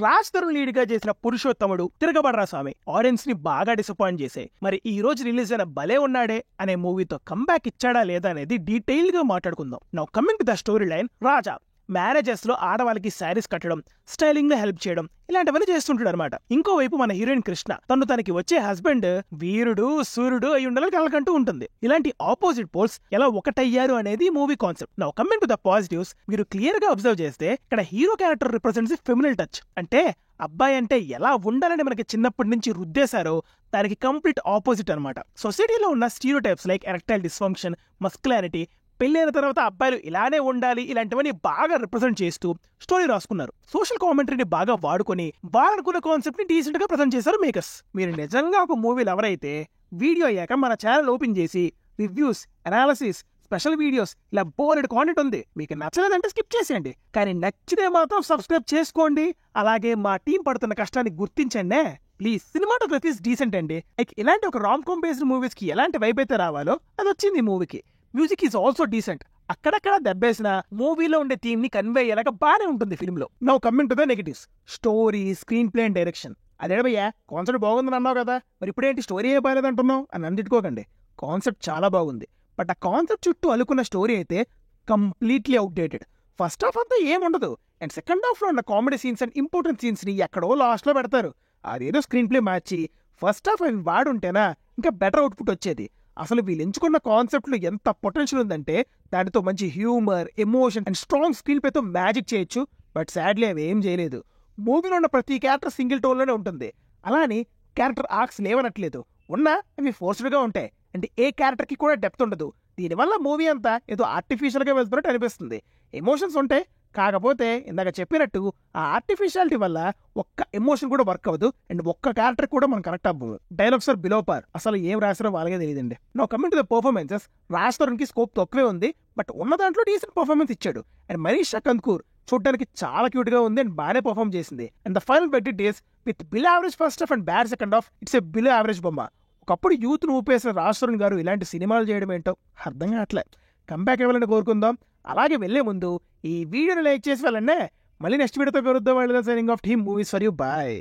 Raj Tarun lead గా చేసిన పురుషోత్తముడు, తిరగబడరా స్వామి ఆడియన్స్ ని బాగా డిసప్పాయింట్ చేశాయి. మరి ఈ రోజు రిలీజ్ అయిన భలే ఉన్నాడే అనే మూవీతో కంబ్యాక్ ఇచ్చాడా లేదా అనేది డీటెయిల్ గా మాట్లాడుకుందాం. Now coming to the story line. Raja marriages లో ఆడవాళ్ళకి శారీస్ కట్టడం, స్టైలింగ్ లో హెల్ప్ చేయడం ఇలాంటివన్నీ చేస్తుంటాడు అనమాట. ఇంకోవైపు మన హీరోయిన్ కృష్ణ తనకి వచ్చే హస్బెండ్ వీరుడు సూర్యుడు అయి ఉండాలని కలకంటూ ఉంటుంది. ఇలాంటి ఆపోజిట్ పోల్స్ ఎలా ఒకటయ్యారు అనేది movie concept. Now coming to the positives, మీరు క్లియర్ గా అబ్జర్వ్ చేస్తే ఇక్కడ హీరో క్యారెక్టర్ రిప్రజెంట్స్ ఫెమినల్ టచ్. అంటే అబ్బాయి అంటే ఎలా ఉండాలని మనకి చిన్నప్పటి నుంచి రుద్దేశారో దానికి కంప్లీట్ ఆపోజిట్ అనమాట. సొసైటీలో ఉన్న స్టీరియోటైప్స్ లైక్ ఎరెక్టైల్ డిస్ఫంక్షన్, మస్కులారిటీ, పెళ్ళైన తర్వాత అబ్బాయిలు ఇలానే ఉండాలి ఇలాంటివన్నీ బాగా రిప్రజెంట్ చేస్తూ స్టోరీ రాసుకున్నారు. సోషల్ కామెంటరీని బాగా వాడుకొని వాళ్ళనుకున్న కాన్సెప్ట్ ని డీసెంట్ గా ప్రజెంట్ చేశారు మేకర్స్. మీరు నిజంగా ఒక మూవీలు ఎవరైతే వీడియో అయ్యాక మన ఛానల్ ఓపెన్ చేసి రివ్యూస్, అనాలిసిస్, స్పెషల్ వీడియోస్ ఇలా బోలెడు కాంటెంట్ ఉంది. మీకు నచ్చలేదంటే స్కిప్ చేసేయండి, కానీ నచ్చితే మాత్రం సబ్స్క్రైబ్ చేసుకోండి. అలాగే మా టీం పడుతున్న కష్టాన్ని గుర్తించండి ప్లీజ్. సినిమాటోగ్రఫీ డీసెంట్ అండి. లైక్ ఇలాంటి ఒక రామ్ కామ్ బేస్డ్ మూవీస్ కి ఎలాంటి వైబ్ అయితే రావాలో అది వచ్చింది ఈ మూవీకి. Music is also decent. అక్కడక్కడ దెబ్బేసిన మూవీలో ఉండే థీమ్ ని కన్వే అయ్యేలాగా బాగానే ఉంటుంది ఫిల్మ్ లో. Now coming to the negatives, story, screen play and direction. అదేడయ్యా కాన్సెప్ట్ బాగుందని అన్నావు కదా, మరి ఇప్పుడేంటి స్టోరీ ఏ బాగాలేదంటున్నావు అని అందిట్టుకోకండి. కాన్సెప్ట్ చాలా బాగుంది, బట్ ఆ కాన్సెప్ట్ చుట్టూ అలుకున్న స్టోరీ అయితే కంప్లీట్లీ అవుట్డేటెడ్. ఫస్ట్ హాఫ్ అంతా ఏముండదు, అండ్ సెకండ్ హాఫ్ లో ఉన్న comedy scenes and important scenes ని ఎక్కడో లాస్ట్ లో పెడతారు. అదేదో స్క్రీన్ ప్లే మార్చి ఫస్ట్ హాఫ్ అవి వాడుంటేనా ఇంకా బెటర్ అవుట్పుట్ వచ్చేది. అసలు వీళ్ళు ఎంచుకున్న కాన్సెప్ట్ లో ఎంత పొటెన్షియల్ ఉందంటే దానితో మంచి humour, emotion and strong screen ప్లేతో మ్యాజిక్ చేయొచ్చు. బట్ సాడ్లీ అవి ఏం చేయలేదు. మూవీలో ఉన్న ప్రతి క్యారెక్టర్ సింగిల్ టోన్ లోనే ఉంటుంది. అలాని క్యారెక్టర్ ఆర్క్స్ లేవనట్లేదు, ఉన్నా అవి ఫోర్స్డ్ గా ఉంటాయి. అంటే ఏ క్యారెక్టర్ కి కూడా డెప్త్ ఉండదు. దీనివల్ల మూవీ అంతా ఏదో ఆర్టిఫిషియల్ గా వెళ్తున్నట్టు అనిపిస్తుంది. ఎమోషన్స్ ఉంటాయి, కాకపోతే ఇందాక చెప్పినట్టు ఆ ఆర్టిఫిషియాలిటీ వల్ల ఒక్క ఎమోషన్ కూడా వర్క్ అవ్వదు, అండ్ ఒక్క క్యారెక్టర్ కూడా మనం కనెక్ట్ అవ్వదు. డైలాగ్స్ ఆర్ బిలో పార్, అసలు ఏం రాసారో వాళ్ళకే తెలియదండి. Now coming to the performances, Raj Tarun కి స్కోప్ తక్కువే ఉంది, బట్ ఉన్న దాంట్లో డీసెంట్ పర్ఫార్మెన్స్ ఇచ్చాడు. అండ్ మనీషా కందూర్ చూడడానికి చాలా క్యూట్ గా ఉంది అండ్ బాగానే పర్ఫార్మ్ చేసింది. And the final verdict is with below average first half and bad second half, it's a below average బొమ్మ. ఒకప్పుడు యూత్ ను ఊపేసిన రాజ్ తరుణ్ గారు ఇలాంటి సినిమాలు చేయడం ఏంటో అర్థం కావట్లే. కంబ్యాక్ ఇవ్వాలని కోరుకుందాం. అలాగే వెళ్లే ముందు ఈ వీడియోని లైక్ చేసి వెళ్ళండి. మళ్ళీ నెక్స్ట్ వీడియోతో కలుద్దాం. Signing off team movies for you. Bye.